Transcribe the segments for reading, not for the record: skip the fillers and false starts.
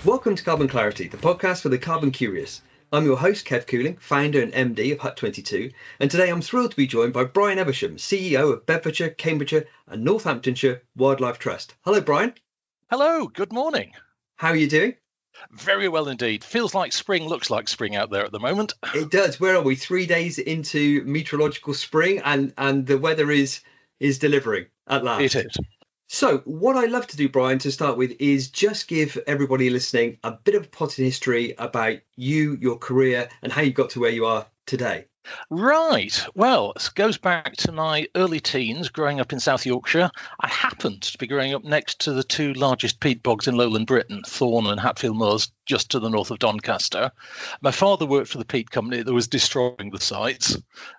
Welcome to Carbon Clarity, the podcast for the carbon curious. I'm your host, Kev Cooling, founder and MD of Hut22, and today I'm thrilled to be joined by Brian Eversham, CEO of Bedfordshire, Cambridgeshire and Northamptonshire Wildlife Trust. Hello, Brian. Hello, good morning. How are you doing? Very well indeed. Feels like spring, looks like spring out there at the moment. It does. Where are we? 3 days into meteorological spring and the weather is delivering at last. It is. So what I love to do, Brian, to start with, is just give everybody listening a bit of a potted history about you, your career, and how you got to where you are today. Right. Well, it goes back to my early teens, growing up in South Yorkshire. I happened to be growing up next to the two largest peat bogs in lowland Britain, Thorn and Hatfield Moors, just to the north of Doncaster. My father worked for the peat company that was destroying the sites.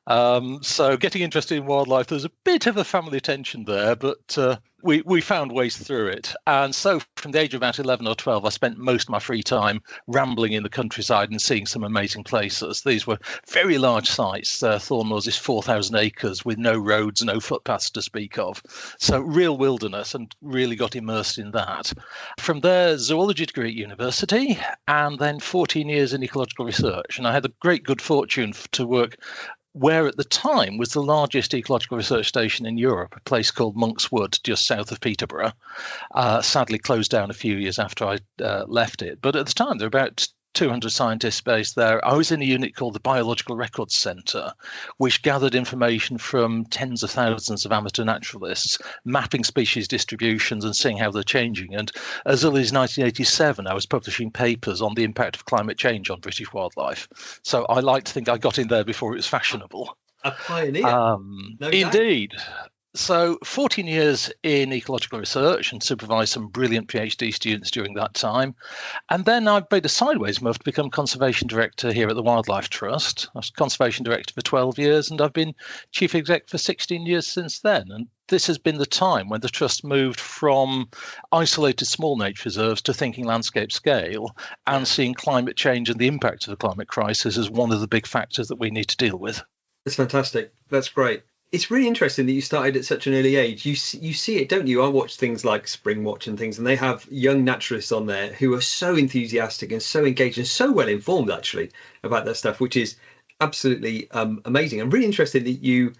So getting interested in wildlife, there's a bit of a family tension there, but we found ways through it. And so from the age of about 11 or 12, I spent most of my free time rambling in the countryside and seeing some amazing places. These were very large sites. Thorn Moors is 4,000 acres with no roads, no footpaths to speak of. So real wilderness, and really got immersed in that. From there, zoology degree at university, and then 14 years in ecological research. And I had the great good fortune to work where at the time was the largest ecological research station in Europe, a place called Monk's Wood, just south of Peterborough. Sadly closed down a few years after I left it. But at the time, there were about 200 scientists based there. I was in a unit called the Biological Records Centre, which gathered information from tens of thousands of amateur naturalists, mapping species distributions and seeing how they're changing. And as early as 1987, I was publishing papers on the impact of climate change on British wildlife. So I like to think I got in there before it was fashionable. A pioneer. No Indeed. So 14 years in ecological research and supervised some brilliant PhD students during that time. And then I made a sideways move to become conservation director here at the Wildlife Trust. I was conservation director for 12 years and I've been chief exec for 16 years since then. And this has been the time when the trust moved from isolated small nature reserves to thinking landscape scale and seeing climate change and the impact of the climate crisis as one of the big factors that we need to deal with. That's fantastic. That's great. It's really interesting that you started at such an early age. You see it, don't you? I watch things like Spring Watch and things, and they have young naturalists on there who are so enthusiastic and so engaged and so well informed, actually, about that stuff, which is absolutely amazing. I'm really interested that you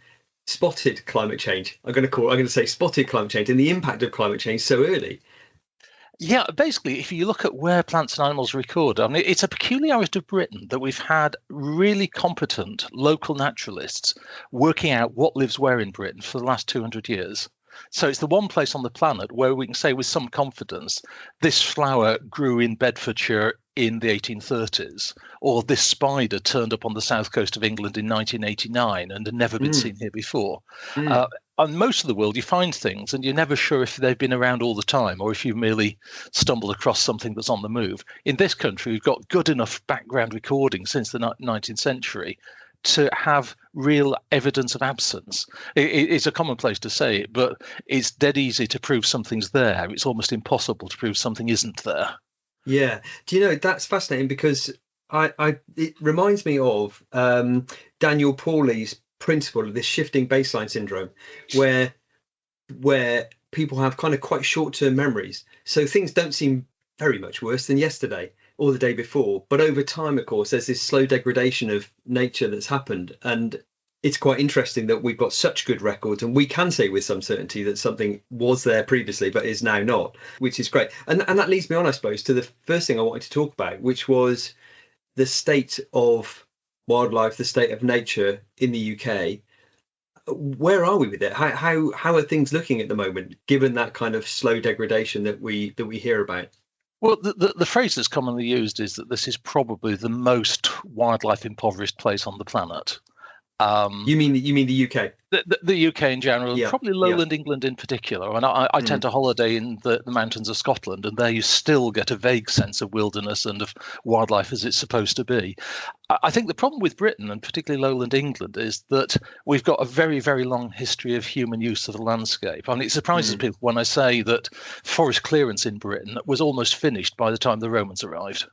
spotted climate change. I'm going to say spotted climate change and the impact of climate change so early. Yeah, basically, if you look at where plants and animals are recorded, I mean, it's a peculiarity of Britain that we've had really competent local naturalists working out what lives where in Britain for the last 200 years. So it's the one place on the planet where we can say with some confidence, this flower grew in Bedfordshire in the 1830s, or this spider turned up on the south coast of England in 1989 and had never been seen here before. On most of the world, you find things and you're never sure if they've been around all the time or if you've merely stumbled across something that's on the move. In this country, we've got good enough background recording since the 19th century to have real evidence of absence. It's a common place to say it, but it's dead easy to prove something's there. It's almost impossible to prove something isn't there. Yeah. Do you know, that's fascinating because it reminds me of Daniel Pauly's principle of this shifting baseline syndrome, where people have kind of quite short-term memories. So things don't seem very much worse than yesterday or the day before. But over time, of course, there's this slow degradation of nature that's happened. And it's quite interesting that we've got such good records and we can say with some certainty that something was there previously but is now not, which is great. And that leads me on, I suppose, to the first thing I wanted to talk about, which was the state of wildlife, the state of nature in the UK. Where are we with it? How are things looking at the moment, given that kind of slow degradation that we hear about? Well, the phrase that's commonly used is that this is probably the most wildlife impoverished place on the planet. You mean the UK? The UK in general, probably lowland England in particular. And I tend to holiday in the mountains of Scotland, and there you still get a vague sense of wilderness and of wildlife as it's supposed to be. I think the problem with Britain, and particularly lowland England, is that we've got a very, very long history of human use of the landscape. I mean, it surprises people when I say that forest clearance in Britain was almost finished by the time the Romans arrived.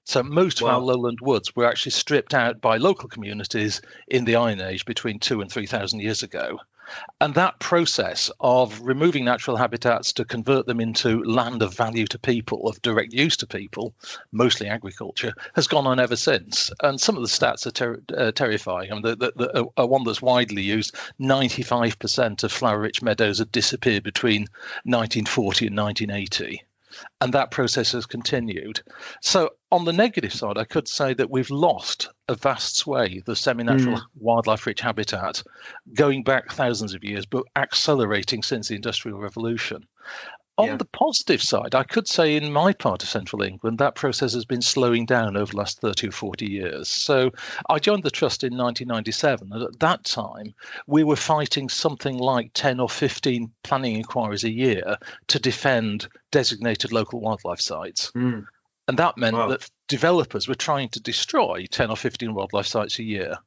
So most of our Wow. lowland woods were actually stripped out by local communities in the Iron Age between 2,000 and 3,000 years ago. And that process of removing natural habitats to convert them into land of value to people, of direct use to people, mostly agriculture, has gone on ever since. And some of the stats are terrifying. I mean, the one that's widely used, 95% of flower-rich meadows had disappeared between 1940 and 1980. And that process has continued. So on the negative side, I could say that we've lost a vast swathe of semi-natural wildlife-rich habitat going back thousands of years, but accelerating since the Industrial Revolution. On the positive side, I could say in my part of central England, that process has been slowing down over the last 30 or 40 years. So I joined the Trust in 1997, and at that time, we were fighting something like 10 or 15 planning inquiries a year to defend designated local wildlife sites. And that meant that developers were trying to destroy 10 or 15 wildlife sites a year.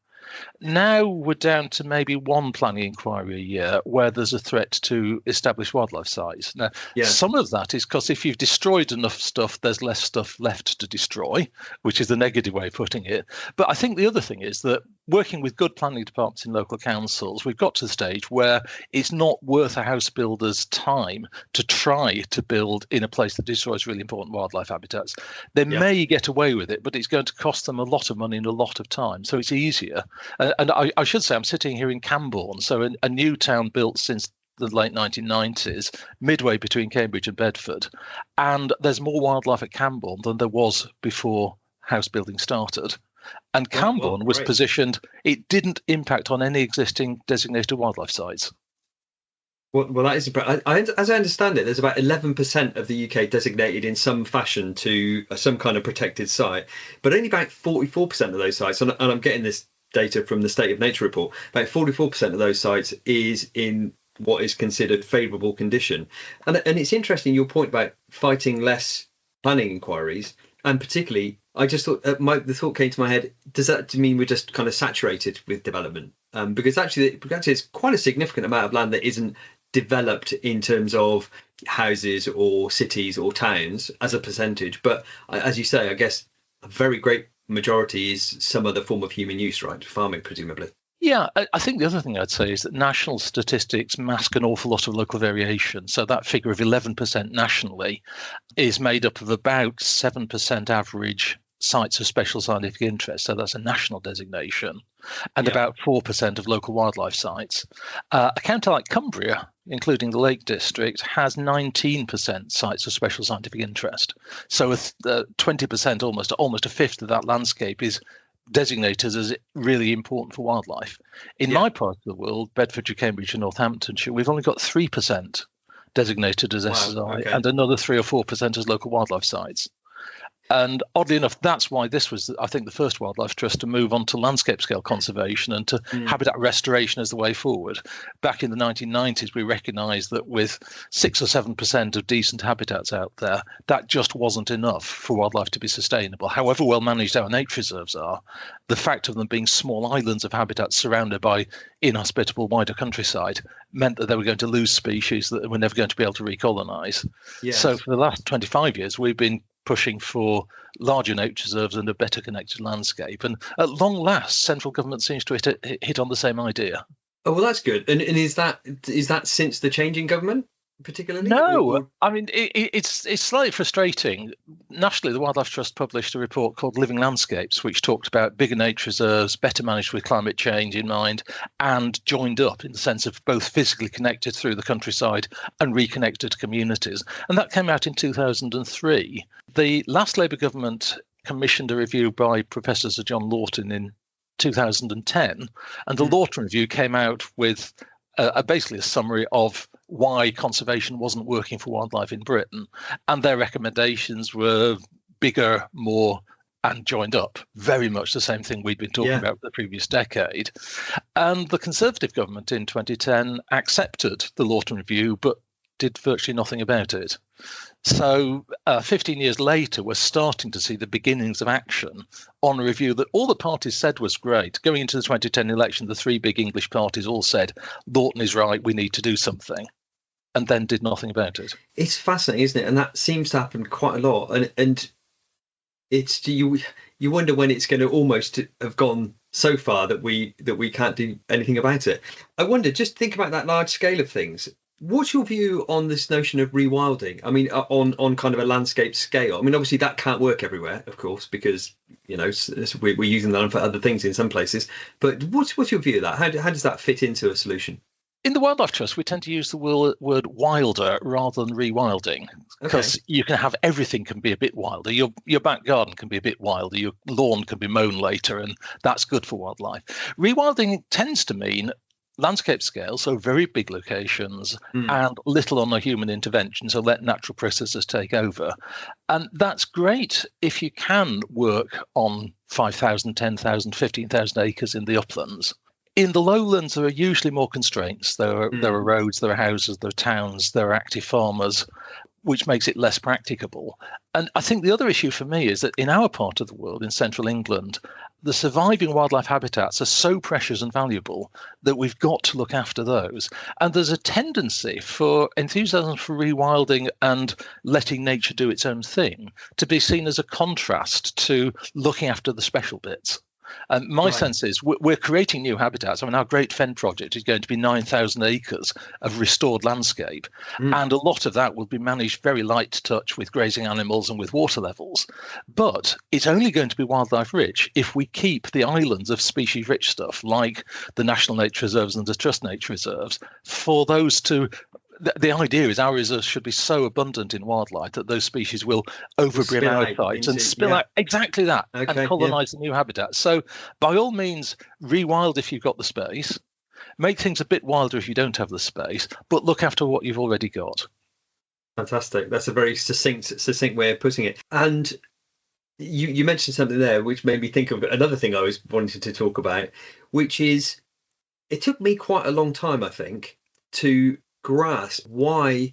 Now we're down to maybe one planning inquiry a year where there's a threat to established wildlife sites. Now, some of that is because if you've destroyed enough stuff, there's less stuff left to destroy, which is the negative way of putting it. But I think the other thing is that working with good planning departments in local councils, we've got to the stage where it's not worth a house builder's time to try to build in a place that destroys really important wildlife habitats. They may get away with it, but it's going to cost them a lot of money and a lot of time. So it's easier. And I should say I'm sitting here in Cambourne, so a new town built since the late 1990s, midway between Cambridge and Bedford. And there's more wildlife at Cambourne than there was before house building started. And Cambourne was positioned, it didn't impact on any existing designated wildlife sites. Well, that is impressive. As I understand it, there's about 11% of the UK designated in some fashion to some kind of protected site, but only about 44% of those sites, and I'm getting this data from the State of Nature report, about 44% of those sites is in what is considered favourable condition. And it's interesting, your point about fighting less planning inquiries, and particularly, I just thought, the thought came to my head, does that mean we're just kind of saturated with development? Because actually it's quite a significant amount of land that isn't developed in terms of houses or cities or towns as a percentage. But as you say, I guess a very great majority is some other form of human use, right? Farming, presumably. Yeah, I think the other thing I'd say is that national statistics mask an awful lot of local variation. So that figure of 11% nationally is made up of about 7% average sites of special scientific interest. So that's a national designation, and about 4% of local wildlife sites. A county like Cumbria, including the Lake District, has 19% sites of special scientific interest. So 20%, almost a fifth of that landscape is designated as really important for wildlife. In my part of the world, Bedfordshire, Cambridgeshire, and Northamptonshire, we've only got 3% designated as SSI and another 3 or 4% as local wildlife sites. And oddly enough, that's why this was, I think, the first wildlife trust to move on to landscape scale conservation and to habitat restoration as the way forward. Back in the 1990s, we recognised that with 6 or 7% of decent habitats out there, that just wasn't enough for wildlife to be sustainable. However well managed our nature reserves are, the fact of them being small islands of habitat surrounded by inhospitable wider countryside meant that they were going to lose species that were never going to be able to recolonise. So for the last 25 years, we've been pushing for larger nature reserves and a better connected landscape. And at long last, central government seems to hit on the same idea. Oh, well, that's good. And is that since the change in government, particularly? No, I mean, it's slightly frustrating. Nationally, the Wildlife Trust published a report called Living Landscapes, which talked about bigger nature reserves, better managed with climate change in mind, and joined up in the sense of both physically connected through the countryside and reconnected to communities. And that came out in 2003. The last Labour government commissioned a review by Professor Sir John Lawton in 2010, and the Lawton review came out with basically a summary of why conservation wasn't working for wildlife in Britain. And their recommendations were bigger, more, and joined up. Very much the same thing we'd been talking about the previous decade. And the Conservative government in 2010 accepted the Lawton review, but did virtually nothing about it. So 15 years later, we're starting to see the beginnings of action on a review that all the parties said was great. Going into the 2010 election, the three big English parties all said, Lawton is right, we need to do something, and then did nothing about it. It's fascinating, isn't it? And that seems to happen quite a lot. And it's you wonder when it's going to almost have gone so far that we can't do anything about it. I wonder, just think about that large scale of things. What's your view on this notion of rewilding? I mean, on kind of a landscape scale. I mean, obviously that can't work everywhere, of course, because we're using land for other things in some places. But what's your view of that? How does that fit into a solution? In the Wildlife Trust, we tend to use the word wilder rather than rewilding, because you can have everything can be a bit wilder. Your back garden can be a bit wilder. Your lawn can be mown later, and that's good for wildlife. Rewilding tends to mean landscape scale, so very big locations and little or no human intervention, so let natural processes take over. And that's great if you can work on 5,000, 10,000, 15,000 acres in the uplands. In the lowlands, there are usually more constraints. There are roads, there are houses, there are towns, there are active farmers, which makes it less practicable. And I think the other issue for me is that in our part of the world, in central England, the surviving wildlife habitats are so precious and valuable that we've got to look after those. And there's a tendency for enthusiasm for rewilding and letting nature do its own thing to be seen as a contrast to looking after the special bits. And my sense is we're creating new habitats. I mean, our Great Fen project is going to be 9,000 acres of restored landscape. And a lot of that will be managed very light touch with grazing animals and with water levels. But it's only going to be wildlife rich if we keep the islands of species rich stuff like the National Nature Reserves and the Trust Nature Reserves for those to. The idea is our reserves should be so abundant in wildlife that those species will overbrim our sites and spill out exactly that and colonize the new habitat. So by all means, rewild if you've got the space, make things a bit wilder if you don't have the space, but look after what you've already got. Fantastic. That's a very succinct way of putting it. And you mentioned something there which made me think of another thing I was wanting to talk about, which is it took me quite a long time, I think, to grasp why,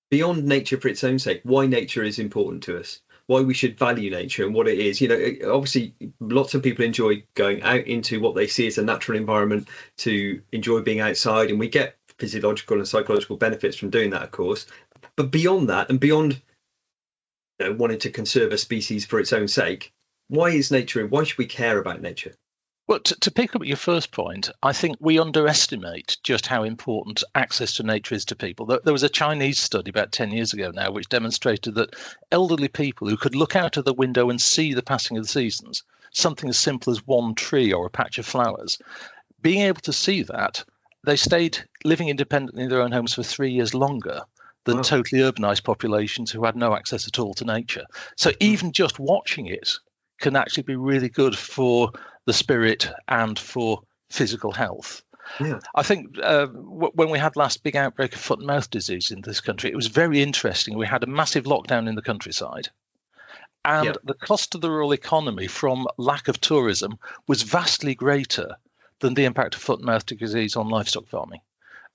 beyond nature for its own sake, why nature is important to us, why we should value nature and what it is. Obviously lots of people enjoy going out into what they see as a natural environment, to enjoy being outside, and we get physiological and psychological benefits from doing that, of course. But beyond that, and beyond wanting to conserve a species for its own sake, why is nature, and why should we care about nature? Well, to pick up your first point, I think we underestimate just how important access to nature is to people. There was a Chinese study about 10 years ago now which demonstrated that elderly people who could look out of the window and see the passing of the seasons, something as simple as one tree or a patch of flowers, being able to see that, they stayed living independently in their own homes for 3 years longer than totally urbanized populations who had no access at all to nature. So even just watching it can actually be really good for the spirit and for physical health. Yeah. I think when we had last big outbreak of foot and mouth disease in this country, it was very interesting. We had a massive lockdown in the countryside, and the cost to the rural economy from lack of tourism was vastly greater than the impact of foot and mouth disease on livestock farming.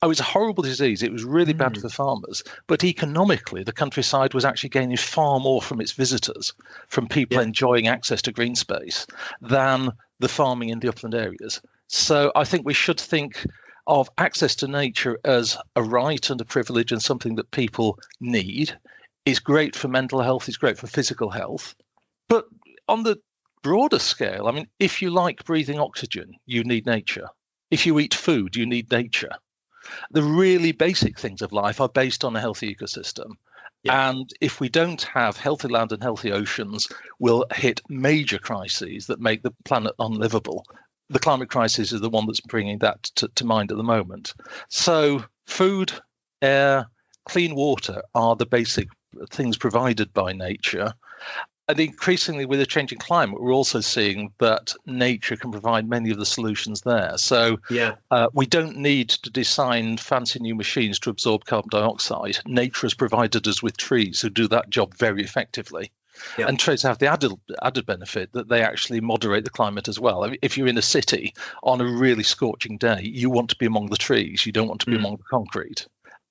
Oh, it's a horrible disease. It was really bad for farmers. But economically, the countryside was actually gaining far more from its visitors, from people enjoying access to green space, than the farming in the upland areas. So I think we should think of access to nature as a right and a privilege and something that people need. It's great for mental health. It's great for physical health. But on the broader scale, I mean, if you like breathing oxygen, you need nature. If you eat food, you need nature. The really basic things of life are based on a healthy ecosystem. And if we don't have healthy land and healthy oceans, we'll hit major crises that make the planet unlivable. The climate crisis is the one that's bringing that to mind at the moment. So food, air, clean water are the basic things provided by nature. And increasingly, with a changing climate, we're also seeing that nature can provide many of the solutions there. So we don't need to design fancy new machines to absorb carbon dioxide. Nature has provided us with trees who do that job very effectively. And trees have the added benefit that they actually moderate the climate as well. I mean, if you're in a city on a really scorching day, you want to be among the trees. You don't want to be among the concrete.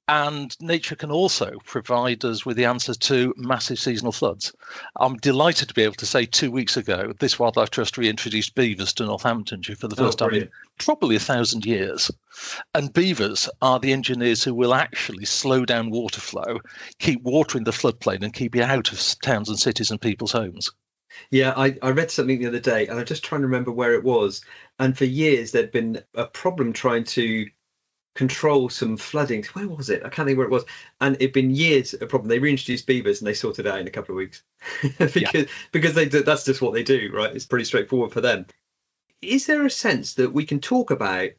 And nature can also provide us with the answer to massive seasonal floods. I'm delighted to be able to say 2 weeks ago, this Wildlife Trust reintroduced beavers to Northamptonshire for the first time in probably 1,000 years. And beavers are the engineers who will actually slow down water flow, keep watering the floodplain and keep it out of towns and cities and people's homes. Yeah, I read something the other day, and I'm just trying to remember where it was. And for years, there'd been a problem trying to control some flooding. Where was it? I can't think where it was. And it'd been years a problem. They reintroduced beavers and they sorted it out in a couple of weeks because that's just what they do, right? It's pretty straightforward for them. Is there a sense that we can talk about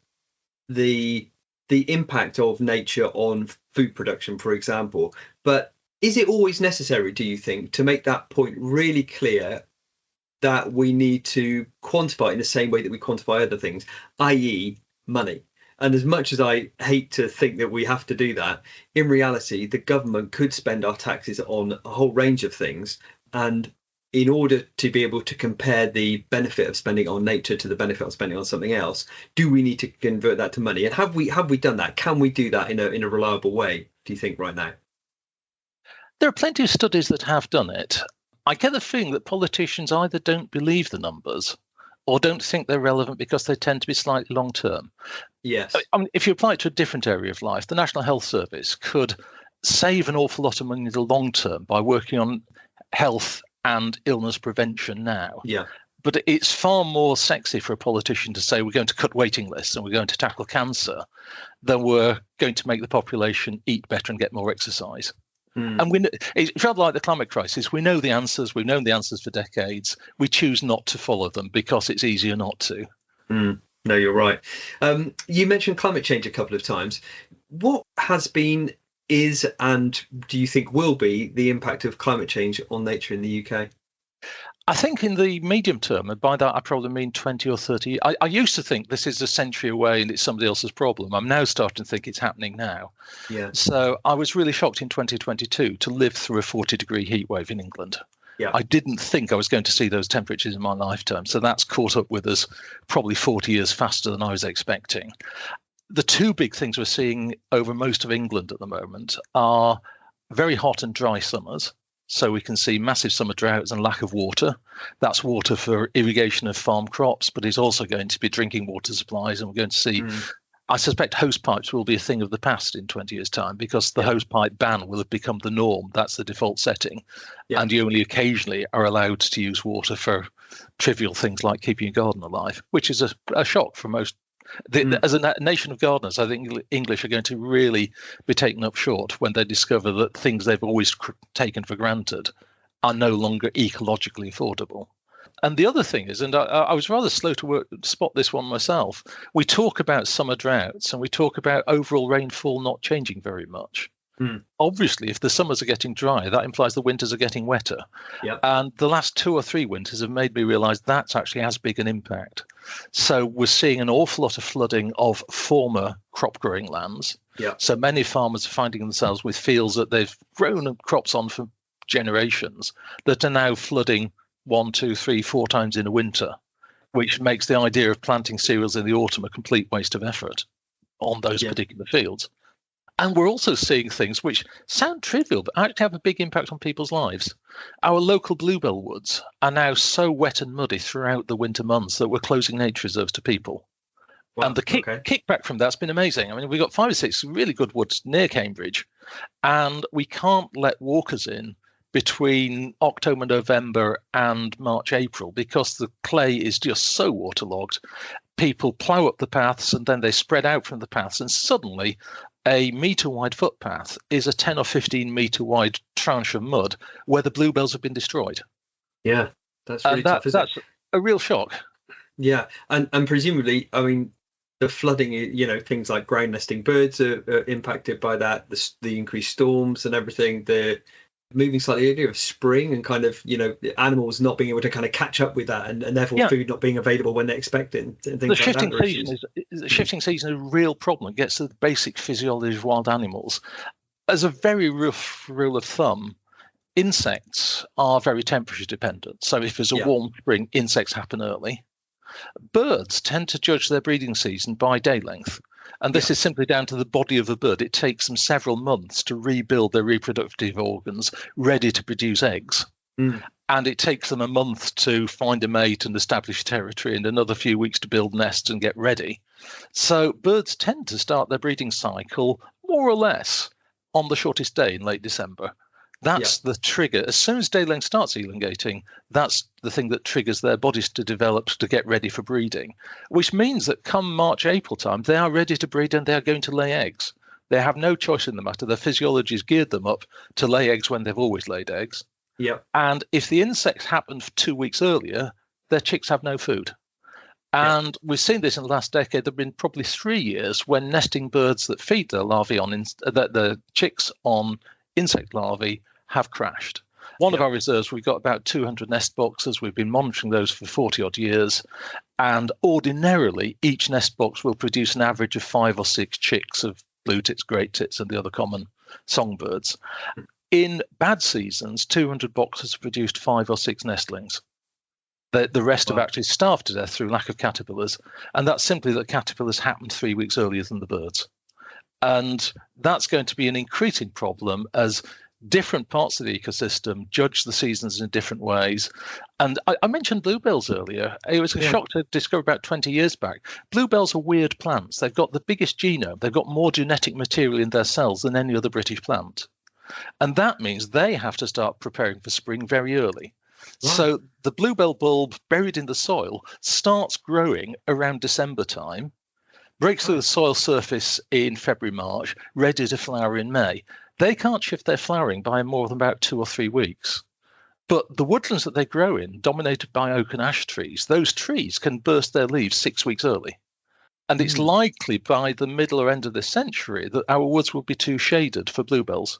the impact of nature on food production, for example, but is it always necessary, do you think, to make that point really clear that we need to quantify in the same way that we quantify other things, i.e. money? And as much as I hate to think that we have to do that, in reality, the government could spend our taxes on a whole range of things. And in order to be able to compare the benefit of spending on nature to the benefit of spending on something else, do we need to convert that to money? And have we done that? Can we do that in a reliable way, do you think, right now? There are plenty of studies that have done it. I get the feeling that politicians either don't believe the numbers or don't think they're relevant because they tend to be slightly long-term. Yes. I mean, if you apply it to a different area of life, the National Health Service could save an awful lot of money in the long term by working on health and illness prevention now. Yeah. But it's far more sexy for a politician to say we're going to cut waiting lists and we're going to tackle cancer than we're going to make the population eat better and get more exercise. And it's rather like the climate crisis. We know the answers. We've known the answers for decades. We choose not to follow them because it's easier not to. No, you're right. You mentioned climate change a couple of times. What has been, is, and do you think will be the impact of climate change on nature in the UK? I think in the medium term, and by that I probably mean 20 or 30. I used to think this is a century away and it's somebody else's problem. I'm now starting to think it's happening now. Yeah. So I was really shocked in 2022 to live through a 40-degree heat wave in England. Yeah. I didn't think I was going to see those temperatures in my lifetime. So that's caught up with us probably 40 years faster than I was expecting. The two big things we're seeing over most of England at the moment are very hot and dry summers. So we can see massive summer droughts and lack of water. That's water for irrigation of farm crops, but it's also going to be drinking water supplies. And we're going to see, I suspect hose pipes will be a thing of the past in 20 years' time because the hose pipe ban will have become the norm. That's the default setting. Yeah. And you only occasionally are allowed to use water for trivial things like keeping your garden alive, which is a shock for most. As a nation of gardeners, I think English are going to really be taken up short when they discover that things they've always taken for granted are no longer ecologically affordable. And the other thing is, and I was rather slow to spot this one myself, we talk about summer droughts and we talk about overall rainfall not changing very much. Obviously, if the summers are getting dry, that implies the winters are getting wetter. Yep. And the last 2 or 3 winters have made me realise that's actually as big an impact. So we're seeing an awful lot of flooding of former crop growing lands. Yep. So many farmers are finding themselves with fields that they've grown crops on for generations that are now flooding 1, 2, 3, 4 times in a winter, which makes the idea of planting cereals in the autumn a complete waste of effort on those particular fields. And we're also seeing things which sound trivial, but actually have a big impact on people's lives. Our local bluebell woods are now so wet and muddy throughout the winter months that we're closing nature reserves to people. Wow, and the kickback from that's been amazing. I mean, we've got 5 or 6 really good woods near Cambridge, and we can't let walkers in between October, November and March, April, because the clay is just so waterlogged. People plough up the paths and then they spread out from the paths, and suddenly a metre-wide footpath is a 10 or 15 metre-wide tranche of mud where the bluebells have been destroyed. Yeah, that's really tough, isn't it? That's a real shock. Yeah, and presumably, I mean, the flooding, you know, things like ground nesting birds are impacted by that, the increased storms and everything, the moving slightly earlier of spring and kind of, you know, the animals not being able to kind of catch up with that and therefore food not being available when they expect it and things like that. The shifting season is a real problem. It gets to the basic physiology of wild animals. As a very rough rule of thumb, insects are very temperature dependent. So if there's a warm spring, insects happen early. Birds tend to judge their breeding season by day length. And this is simply down to the body of the bird. It takes them several months to rebuild their reproductive organs ready to produce eggs. And it takes them a month to find a mate and establish territory, and another few weeks to build nests and get ready. So birds tend to start their breeding cycle more or less on the shortest day in late December. That's the trigger. As soon as day length starts elongating, that's the thing that triggers their bodies to develop to get ready for breeding, which means that come March, April time, they are ready to breed and they are going to lay eggs. They have no choice in the matter. Their physiology has geared them up to lay eggs when they've always laid eggs. And if the insects happen 2 weeks earlier, their chicks have no food. And we've seen this in the last decade. There have been probably 3 years when nesting birds that feed their larvae on the chicks on insect larvae have crashed. One of our reserves, we've got about 200 nest boxes. We've been monitoring those for 40 odd years. And ordinarily, each nest box will produce an average of 5 or 6 chicks of blue tits, great tits, and the other common songbirds. In bad seasons, 200 boxes have produced 5 or 6 nestlings. The rest have actually starved to death through lack of caterpillars. And that's simply that caterpillars happened 3 weeks earlier than the birds. And that's going to be an increasing problem as different parts of the ecosystem judge the seasons in different ways. And I mentioned bluebells earlier. It was a shock to discover about 20 years back. Bluebells are weird plants. They've got the biggest genome. They've got more genetic material in their cells than any other British plant. And that means they have to start preparing for spring very early. Right. So the bluebell bulb buried in the soil starts growing around December time, breaks through the soil surface in February, March, ready to flower in May. They can't shift their flowering by more than about 2 or 3 weeks. But the woodlands that they grow in, dominated by oak and ash trees, those trees can burst their leaves 6 weeks early. And it's likely by the middle or end of this century that our woods will be too shaded for bluebells.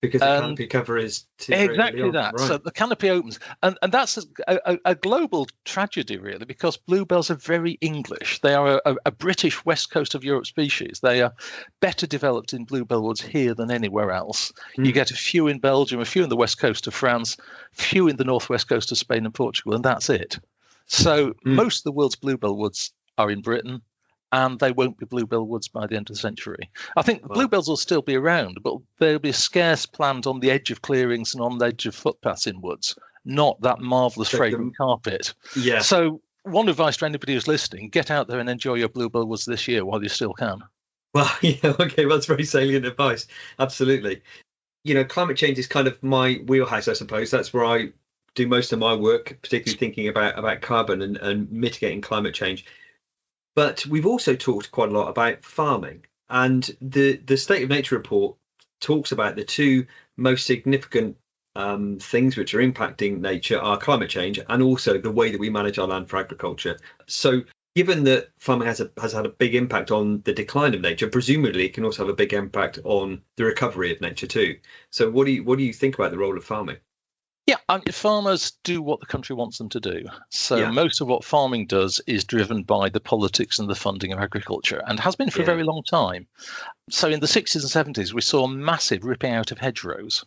Because the canopy cover is too exactly that. Right. So the canopy opens, and that's a global tragedy, really, because bluebells are very English. They are a British West Coast of Europe species. They are better developed in bluebell woods here than anywhere else. You get a few in Belgium, a few in the west coast of France, few in the northwest coast of Spain and Portugal, and that's it. So most of the world's bluebell woods are in Britain. And they won't be bluebell woods by the end of the century. I think bluebells will still be around, but there'll be a scarce plant on the edge of clearings and on the edge of footpaths in woods, not that marvellous fragrant carpet. Yeah. So one advice to anybody who's listening, get out there and enjoy your bluebell woods this year while you still can. Well, okay, that's very salient advice. Absolutely. Climate change is kind of my wheelhouse, I suppose. That's where I do most of my work, particularly thinking about carbon and mitigating climate change. But we've also talked quite a lot about farming, and the State of Nature report talks about the two most significant things which are impacting nature are climate change and also the way that we manage our land for agriculture. So given that farming has had a big impact on the decline of nature, presumably it can also have a big impact on the recovery of nature too. So what do you think about the role of farming? Yeah, farmers do what the country wants them to do. So most of what farming does is driven by the politics and the funding of agriculture, and has been for a very long time. So in the 60s and 70s, we saw massive ripping out of hedgerows.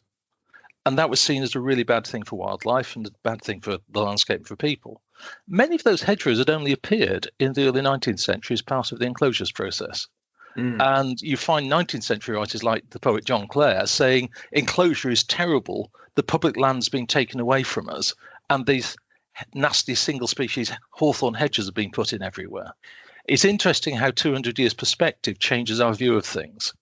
And that was seen as a really bad thing for wildlife and a bad thing for the landscape and for people. Many of those hedgerows had only appeared in the early 19th century as part of the enclosures process. And you find 19th century writers like the poet John Clare saying enclosure is terrible, the public land's being taken away from us, and these nasty single species hawthorn hedges are being put in everywhere. It's interesting how 200 years perspective changes our view of things.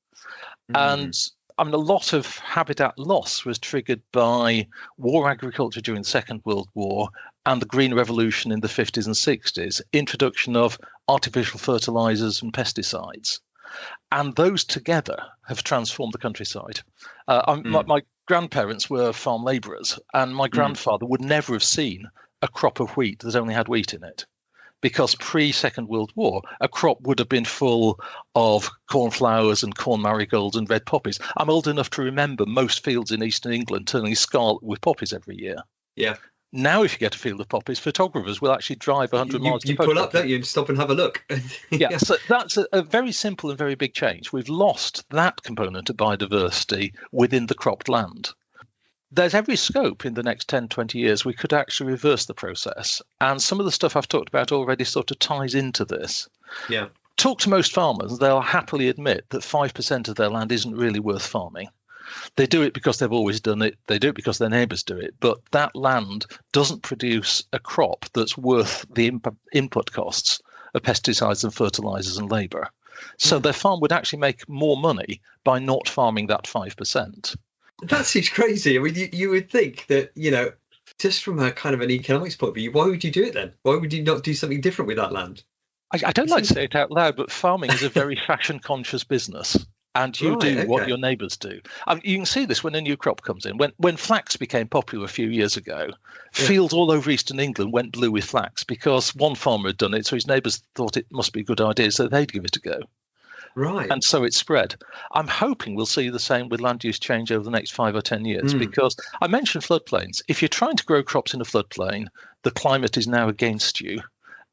And a lot of habitat loss was triggered by war agriculture during the Second World War and the Green Revolution in the 50s and 60s, introduction of artificial fertilizers and pesticides. And those together have transformed the countryside. My grandparents were farm labourers, and my grandfather would never have seen a crop of wheat that only had wheat in it, because pre-Second World War, a crop would have been full of cornflowers and corn marigolds and red poppies. I'm old enough to remember most fields in eastern England turning scarlet with poppies every year. Yeah. Now, if you get a field of poppies, photographers will actually drive 100 miles to you pull up, don't you, and stop and have a look. Yeah, so that's a very simple and very big change. We've lost that component of biodiversity within the cropped land. There's every scope in the next 10, 20 years we could actually reverse the process. And some of the stuff I've talked about already sort of ties into this. Yeah. Talk to most farmers, they'll happily admit that 5% of their land isn't really worth farming. They do it because they've always done it. They do it because their neighbours do it. But that land doesn't produce a crop that's worth the input costs of pesticides and fertilizers and labour. So their farm would actually make more money by not farming that 5%. That seems crazy. I mean, you would think that, just from a kind of an economics point of view, why would you do it then? Why would you not do something different with that land? I don't like to say it out loud, but farming is a very fashion-conscious business. And you do what your neighbours do. I mean, you can see this when a new crop comes in. When flax became popular a few years ago, fields all over eastern England went blue with flax because one farmer had done it, so his neighbours thought it must be a good idea, so they'd give it a go. Right. And so it spread. I'm hoping we'll see the same with land use change over the next 5 or 10 years, because I mentioned floodplains. If you're trying to grow crops in a floodplain, the climate is now against you,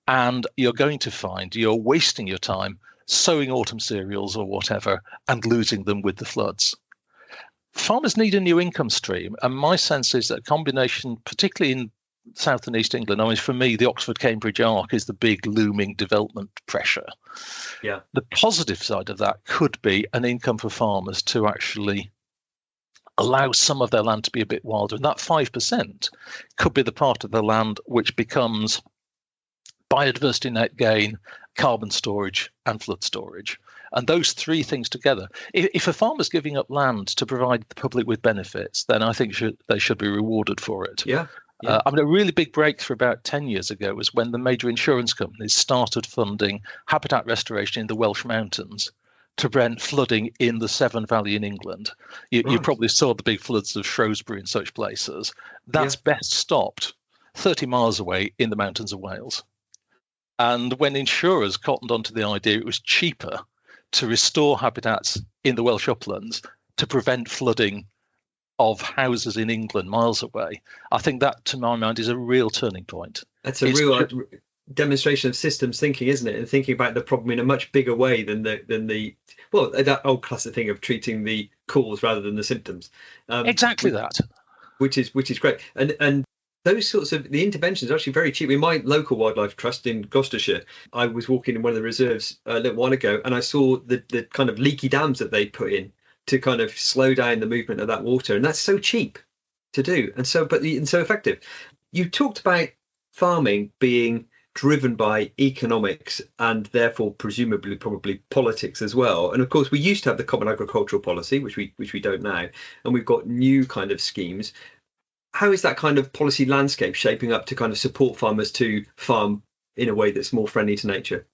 and you're going to find you're wasting your time sowing autumn cereals or whatever and losing them with the floods. Farmers need a new income stream, and my sense is that a combination, particularly in South and East England, I mean, for me, the Oxford-Cambridge arc is the big looming development pressure. Yeah. The positive side of that could be an income for farmers to actually allow some of their land to be a bit wilder, and that 5% could be the part of the land which becomes biodiversity net gain, carbon storage and flood storage. And those three things together, if a farmer's giving up land to provide the public with benefits, then I think they should be rewarded for it. Yeah. I mean, a really big breakthrough about 10 years ago was when the major insurance companies started funding habitat restoration in the Welsh mountains to prevent flooding in the Severn Valley in England. You probably saw the big floods of Shrewsbury and such places. That's best stopped 30 miles away in the mountains of Wales. And when insurers cottoned onto the idea it was cheaper to restore habitats in the Welsh uplands to prevent flooding of houses in England miles away, I think that, to my mind, is a real turning point. That's a real demonstration of systems thinking, isn't it? And thinking about the problem in a much bigger way than that old classic thing of treating the cause rather than the symptoms. Exactly that. Which is great. And those sorts of the interventions are actually very cheap. In my local wildlife trust in Gloucestershire, I was walking in one of the reserves a little while ago, and I saw the kind of leaky dams that they put in to kind of slow down the movement of that water, and that's so cheap to do, and so effective. You talked about farming being driven by economics and therefore presumably probably politics as well. And of course, we used to have the Common Agricultural Policy, which we don't now, and we've got new kind of schemes. How is that kind of policy landscape shaping up to kind of support farmers to farm in a way that's more friendly to nature?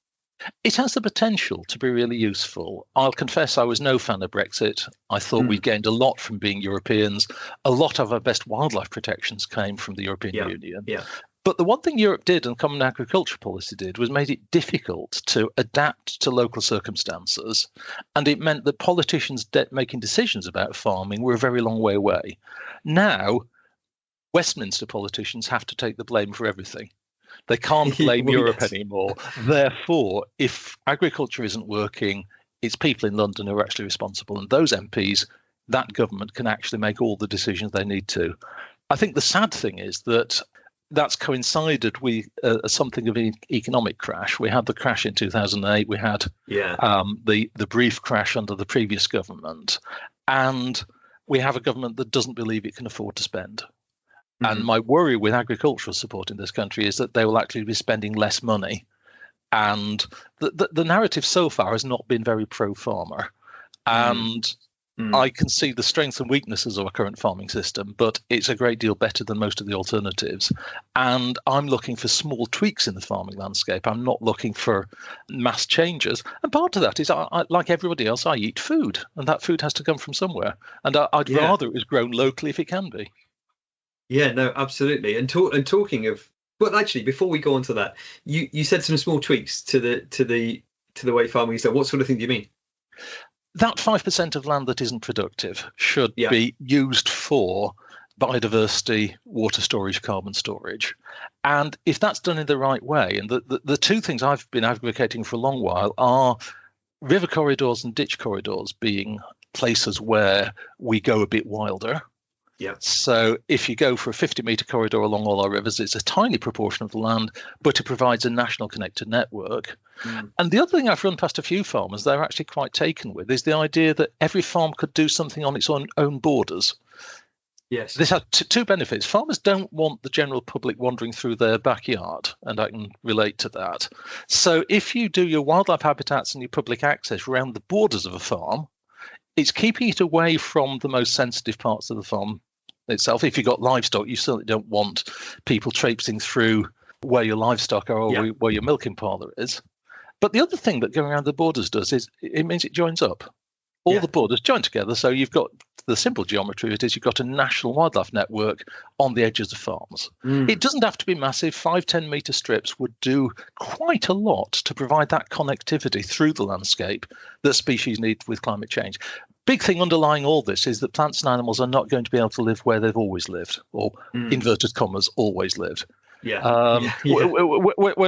It has the potential to be really useful. I'll confess I was no fan of Brexit. I thought we'd gained a lot from being Europeans. A lot of our best wildlife protections came from the European Union. Yeah. But the one thing Europe did and Common Agriculture Policy did was made it difficult to adapt to local circumstances. And it meant that politicians making decisions about farming were a very long way away. Now, Westminster politicians have to take the blame for everything. They can't blame Europe anymore. Therefore, if agriculture isn't working, it's people in London who are actually responsible. And those MPs, that government can actually make all the decisions they need to. I think the sad thing is that that's coincided with something of an economic crash. We had the crash in 2008. We had the brief crash under the previous government. And we have a government that doesn't believe it can afford to spend. And my worry with agricultural support in this country is that they will actually be spending less money. And the narrative so far has not been very pro-farmer. And I can see the strengths and weaknesses of our current farming system, but it's a great deal better than most of the alternatives. And I'm looking for small tweaks in the farming landscape. I'm not looking for mass changes. And part of that is, I like everybody else, I eat food, and that food has to come from somewhere. And I'd rather it was grown locally if it can be. Yeah, no, absolutely. And talking of, well, actually, before we go on to that, you said some small tweaks to the way farming is done. What sort of thing do you mean? That 5% of land that isn't productive should be used for biodiversity, water storage, carbon storage. And if that's done in the right way, and the two things I've been advocating for a long while are river corridors and ditch corridors being places where we go a bit wilder. Yeah. So if you go for a 50-metre corridor along all our rivers, it's a tiny proportion of the land, but it provides a national connected network. And the other thing I've run past a few farmers they're actually quite taken with is the idea that every farm could do something on its own borders. Yes. This has two benefits. Farmers don't want the general public wandering through their backyard, and I can relate to that. So if you do your wildlife habitats and your public access around the borders of a farm, it's keeping it away from the most sensitive parts of the farm itself. If you've got livestock, you certainly don't want people traipsing through where your livestock are or where your milking parlour is. But the other thing that going around the borders does is it means it joins up. All the borders join together. So you've got the simple geometry. It is you've got a national wildlife network on the edges of farms. It doesn't have to be massive. 5-10 metre strips would do quite a lot to provide that connectivity through the landscape that species need with climate change. Big thing underlying all this is that plants and animals are not going to be able to live where they've always lived, or inverted commas, always lived. When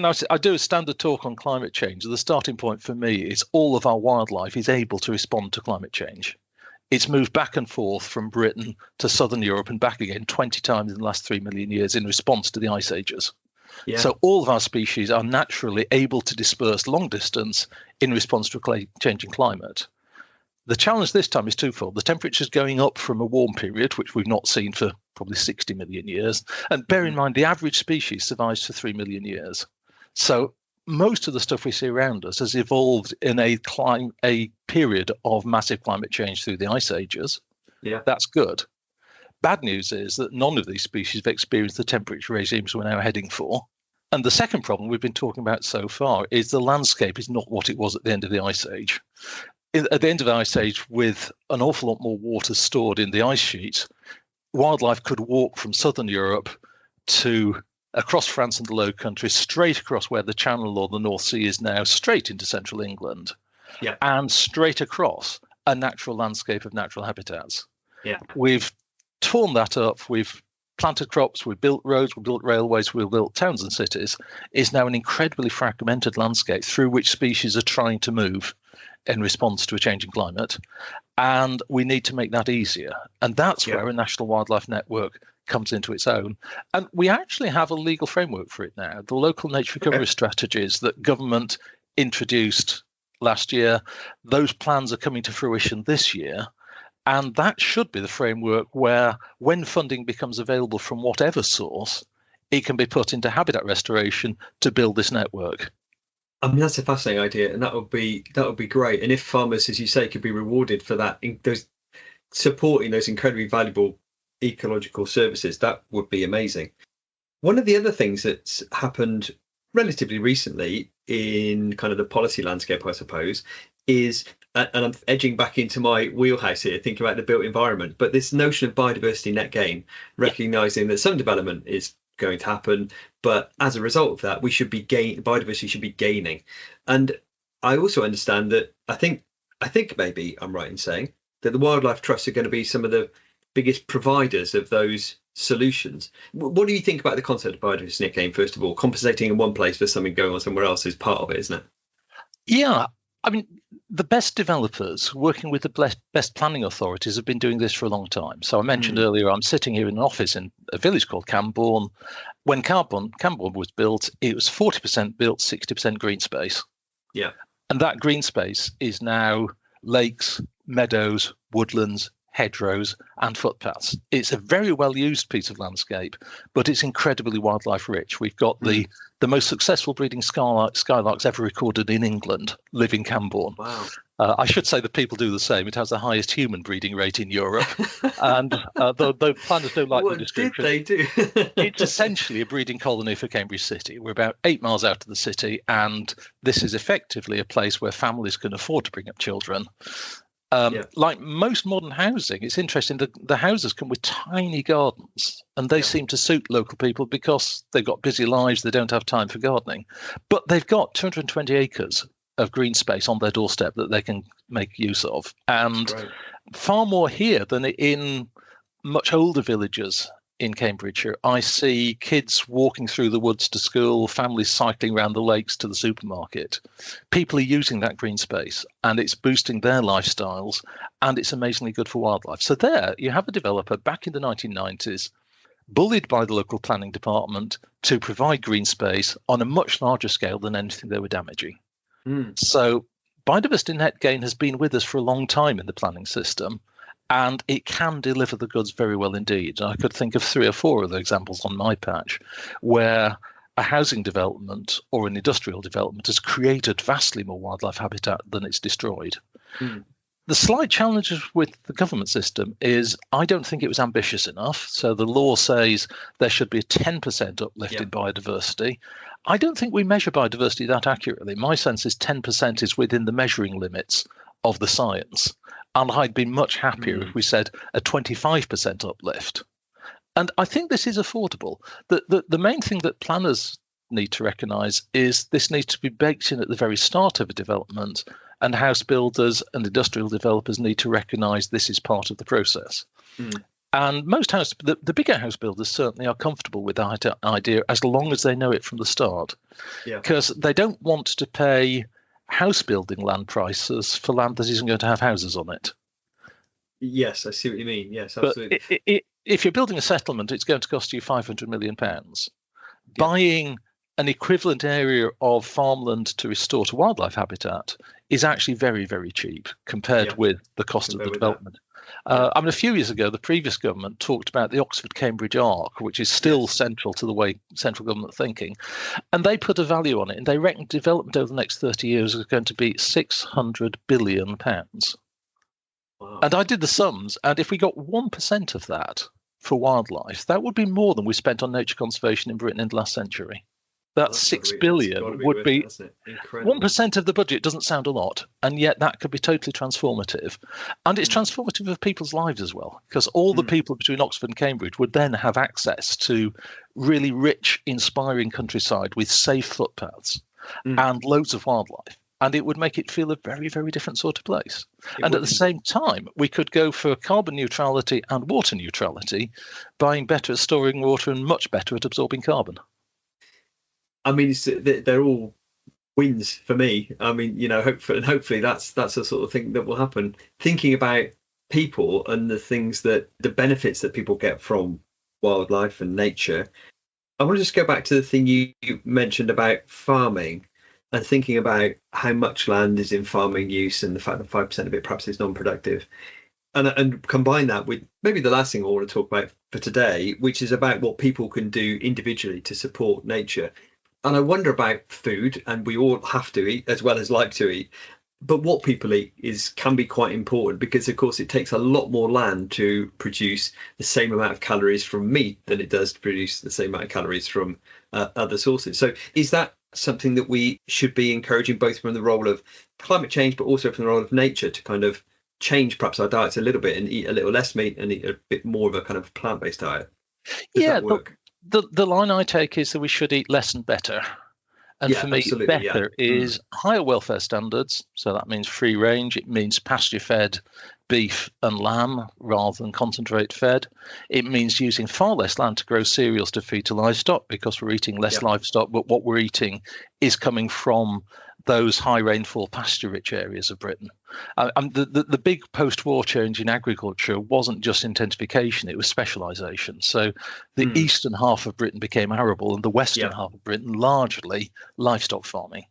I do a standard talk on climate change, the starting point for me is all of our wildlife is able to respond to climate change. It's moved back and forth from Britain to southern Europe and back again 20 times in the last 3 million years in response to the ice ages. So all of our species are naturally able to disperse long distance in response to a changing climate. The challenge this time is twofold. The temperature's going up from a warm period, which we've not seen for probably 60 million years. And bear in mind, the average species survives for 3 million years. So most of the stuff we see around us has evolved in a period of massive climate change through the ice ages. That's good. Bad news is that none of these species have experienced the temperature regimes we're now heading for. And the second problem we've been talking about so far is the landscape is not what it was at the end of the ice age. At the end of the ice age, with an awful lot more water stored in the ice sheet, wildlife could walk from southern Europe to across France and the Low Countries, straight across where the Channel or the North Sea is now, straight into central England, and straight across a natural landscape of natural habitats. We've torn that up. We've planted crops. We've built roads. We've built railways. We've built towns and cities. It's now an incredibly fragmented landscape through which species are trying to move in response to a changing climate, and we need to make that easier. And that's where a national wildlife network comes into its own. And we actually have a legal framework for it now. The local nature recovery strategies that government introduced last year, those plans are coming to fruition this year. And that should be the framework where, when funding becomes available from whatever source, it can be put into habitat restoration to build this network. I mean, that's a fascinating idea, and that would be great. And if farmers, as you say, could be rewarded for that, supporting those incredibly valuable ecological services, that would be amazing. One of the other things that's happened relatively recently in kind of the policy landscape, I suppose, is, and I'm edging back into my wheelhouse here, thinking about the built environment, but this notion of biodiversity net gain, recognizing that some development is going to happen, but as a result of that, biodiversity should be gaining. And I also understand that I think maybe I'm right in saying that the wildlife trusts are going to be some of the biggest providers of those solutions. What do you think about the concept of biodiversity net gain? First of all, compensating in one place for something going on somewhere else is part of it, isn't it? Yeah, I mean, the best developers working with the best planning authorities have been doing this for a long time. So I mentioned earlier, I'm sitting here in an office in a village called Camborne. When Camborne was built, it was 40% built, 60% green space. Yeah. And that green space is now lakes, meadows, woodlands, hedgerows and footpaths. It's a very well used piece of landscape, but it's incredibly wildlife rich. We've got the most successful breeding skylarks ever recorded in England live in Camborne. Wow. I should say that people do the same. It has the highest human breeding rate in Europe. And the planners don't like the description. What did they do? It's essentially a breeding colony for Cambridge City. We're about 8 miles out of the city, and this is effectively a place where families can afford to bring up children. Like most modern housing, it's interesting that the houses come with tiny gardens, and they seem to suit local people because they've got busy lives, they don't have time for gardening. But they've got 220 acres of green space on their doorstep that they can make use of. And far more here than in much older villages in Cambridgeshire, I see kids walking through the woods to school, families cycling around the lakes to the supermarket. People are using that green space, and it's boosting their lifestyles, and it's amazingly good for wildlife. So there you have a developer back in the 1990s, bullied by the local planning department to provide green space on a much larger scale than anything they were damaging. So biodiversity net gain has been with us for a long time in the planning system, and it can deliver the goods very well indeed. I could think of 3 or 4 other examples on my patch where a housing development or an industrial development has created vastly more wildlife habitat than it's destroyed. The slight challenge with the government system is I don't think it was ambitious enough. So the law says there should be a 10% uplift in biodiversity. I don't think we measure biodiversity that accurately. My sense is 10% is within the measuring limits of the science. And I'd be much happier if we said a 25% uplift. And I think this is affordable. The main thing that planners need to recognise is this needs to be baked in at the very start of a development, and house builders and industrial developers need to recognise this is part of the process. And most the bigger house builders certainly are comfortable with that idea as long as they know it from the start, because they don't want to pay house building land prices for land that isn't going to have houses on it. Yes, I see what you mean. Yes, absolutely. But if you're building a settlement, it's going to cost you £500 million. Buying an equivalent area of farmland to restore to wildlife habitat is actually very, very cheap compared with the cost of the development. I mean, a few years ago, the previous government talked about the Oxford-Cambridge arc, which is still central to the way central government thinking. And they put a value on it, and they reckon development over the next 30 years is going to be £600 billion. Wow. And I did the sums, and if we got 1% of that for wildlife, that would be more than we spent on nature conservation in Britain in the last century. That $6 billion would be 1% of the budget. Doesn't sound a lot, and yet that could be totally transformative. And it's transformative of people's lives as well, because all the people between Oxford and Cambridge would then have access to really rich, inspiring countryside with safe footpaths and loads of wildlife. And it would make it feel a very, very different sort of place. And at the same time, we could go for carbon neutrality and water neutrality, being better at storing water and much better at absorbing carbon. I mean, they're all wins for me. I mean, you know, hopefully that's the sort of thing that will happen. Thinking about people and the benefits that people get from wildlife and nature. I want to just go back to the thing you mentioned about farming and thinking about how much land is in farming use and the fact that 5% of it perhaps is non-productive. And combine that with maybe the last thing I want to talk about for today, which is about what people can do individually to support nature. And I wonder about food, and we all have to eat as well as like to eat. But what people eat can be quite important because, of course, it takes a lot more land to produce the same amount of calories from meat than it does to produce the same amount of calories from other sources. So is that something that we should be encouraging, both from the role of climate change, but also from the role of nature, to kind of change perhaps our diets a little bit and eat a little less meat and eat a bit more of a kind of plant-based diet? Does that work? The line I take is that we should eat less and better. And for me, better is higher welfare standards. So that means free range. It means pasture-fed beef and lamb rather than concentrate-fed. It means using far less land to grow cereals to feed to livestock because we're eating less livestock, but what we're eating is coming from those high rainfall pasture-rich areas of Britain. The big post-war change in agriculture wasn't just intensification, it was specialisation. So the eastern half of Britain became arable and the western half of Britain largely livestock farming.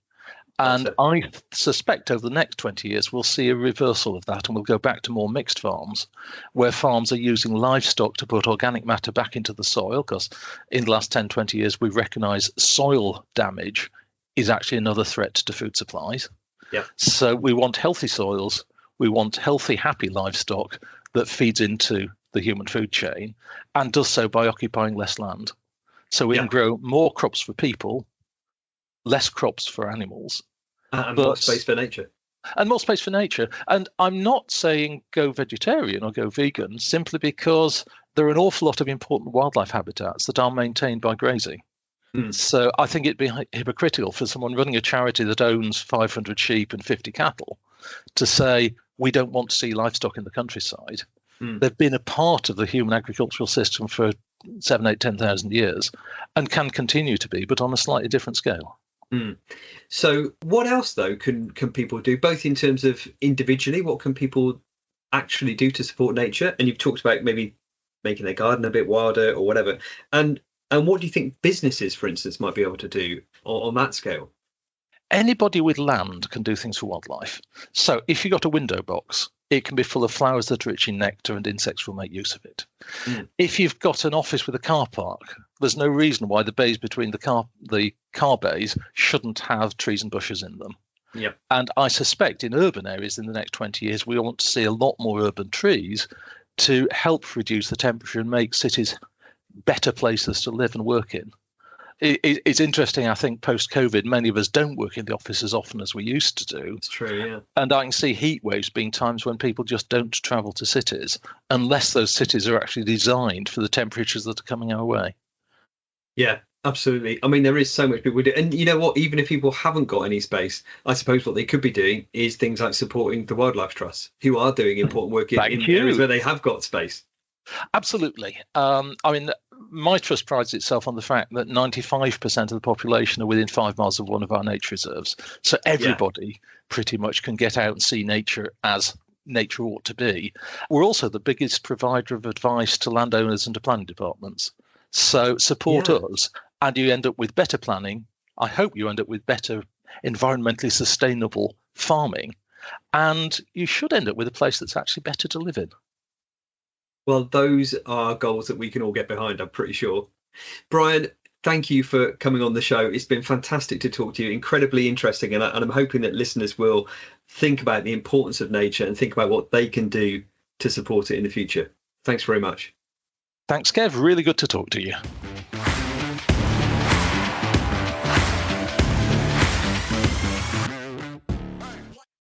And I suspect over the next 20 years, we'll see a reversal of that and we'll go back to more mixed farms where farms are using livestock to put organic matter back into the soil, because in the last 10, 20 years, we've recognised soil damage is actually another threat to food supplies. So we want healthy soils, we want healthy, happy livestock that feeds into the human food chain and does so by occupying less land. So we can grow more crops for people, less crops for animals. And more space for nature. And more space for nature. And I'm not saying go vegetarian or go vegan simply because there are an awful lot of important wildlife habitats that are maintained by grazing. So I think it'd be hypocritical for someone running a charity that owns 500 sheep and 50 cattle to say, we don't want to see livestock in the countryside. They've been a part of the human agricultural system for 7, 8, 10,000 years, and can continue to be, but on a slightly different scale. So what else, though, can people do, both in terms of individually, what can people actually do to support nature? And you've talked about maybe making their garden a bit wilder or whatever. And what do you think businesses, for instance, might be able to do on that scale? Anybody with land can do things for wildlife. So if you've got a window box, it can be full of flowers that are rich in nectar, and insects will make use of it. If you've got an office with a car park, there's no reason why the bays between the car bays shouldn't have trees and bushes in them. Yeah. And I suspect in urban areas in the next 20 years, we want to see a lot more urban trees to help reduce the temperature and make cities better places to live and work in. It's interesting, I think, post-COVID, many of us don't work in the office as often as we used to do. It's true, yeah. And I can see heat waves being times when people just don't travel to cities unless those cities are actually designed for the temperatures that are coming our way. Yeah, absolutely. I mean, there is so much people do. And you know what? Even if people haven't got any space, I suppose what they could be doing is things like supporting the wildlife trusts, who are doing important work in areas where they have got space. Absolutely. I mean, my trust prides itself on the fact that 95% of the population are within 5 miles of one of our nature reserves. So everybody pretty much can get out and see nature as nature ought to be. We're also the biggest provider of advice to landowners and to planning departments. So support us, and you end up with better planning. I hope you end up with better environmentally sustainable farming, and you should end up with a place that's actually better to live in. Well, those are goals that we can all get behind, I'm pretty sure. Brian, thank you for coming on the show. It's been fantastic to talk to you, incredibly interesting. And I'm hoping that listeners will think about the importance of nature and think about what they can do to support it in the future. Thanks very much. Thanks, Kev. Really good to talk to you.